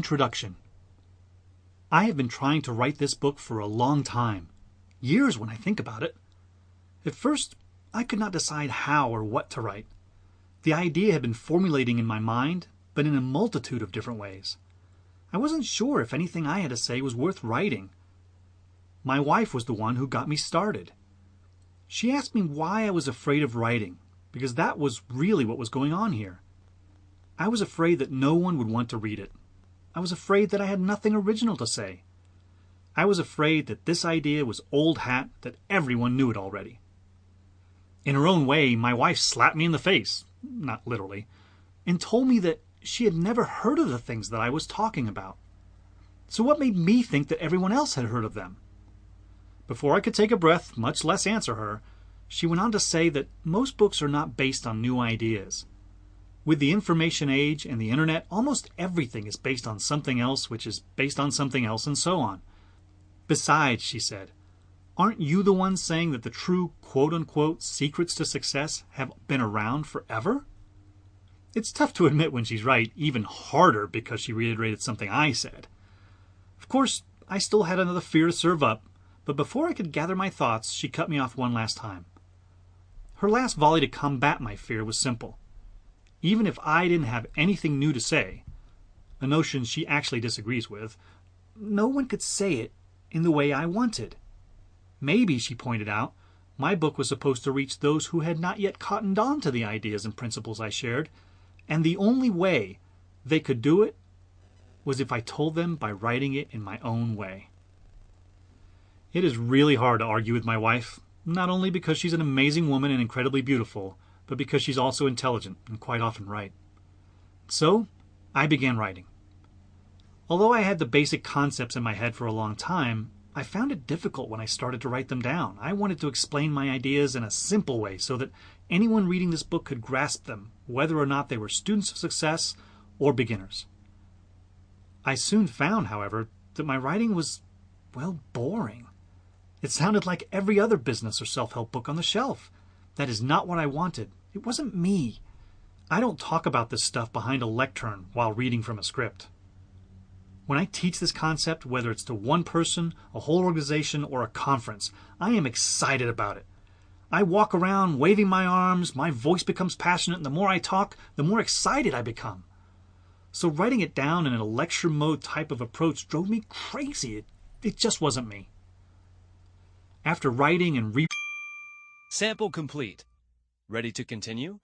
Introduction. I have been trying to write this book for a long time. Years when I think about it. At first, I could not decide how or what to write. The idea had been formulating in my mind, but in a multitude of different ways. I wasn't sure if anything I had to say was worth writing. My wife was the one who got me started. She asked me why I was afraid of writing, because that was really what was going on here. I was afraid that no one would want to read it. I was afraid that I had nothing original to say. I was afraid that this idea was old hat, that everyone knew it already. In her own way, my wife slapped me in the face, not literally, and told me that she had never heard of the things that I was talking about. So what made me think that everyone else had heard of them? Before I could take a breath, much less answer her, she went on to say that most books are not based on new ideas. With the information age and the internet, almost everything is based on something else, which is based on something else, and so on. Besides, she said, aren't you the ones saying that the true quote-unquote secrets to success have been around forever? It's tough to admit when she's right, even harder because she reiterated something I said. Of course, I still had another fear to serve up, but before I could gather my thoughts, she cut me off one last time. Her last volley to combat my fear was simple. Even if I didn't have anything new to say, a notion she actually disagrees with, no one could say it in the way I wanted. Maybe, she pointed out, my book was supposed to reach those who had not yet cottoned on to the ideas and principles I shared, and the only way they could do it was if I told them by writing it in my own way. It is really hard to argue with my wife, not only because she's an amazing woman and incredibly beautiful, but because she's also intelligent and quite often right. So, I began writing. Although I had the basic concepts in my head for a long time, I found it difficult when I started to write them down. I wanted to explain my ideas in a simple way so that anyone reading this book could grasp them, whether or not they were students of success or beginners. I soon found, however, that my writing was, well, boring. It sounded like every other business or self-help book on the shelf. That is not what I wanted. It wasn't me. I don't talk about this stuff behind a lectern while reading from a script. When I teach this concept, whether it's to one person, a whole organization, or a conference, I am excited about it. I walk around waving my arms, my voice becomes passionate, and the more I talk, the more excited I become. So writing it down in a lecture mode type of approach drove me crazy. It just wasn't me. After writing and Sample complete. Ready to continue?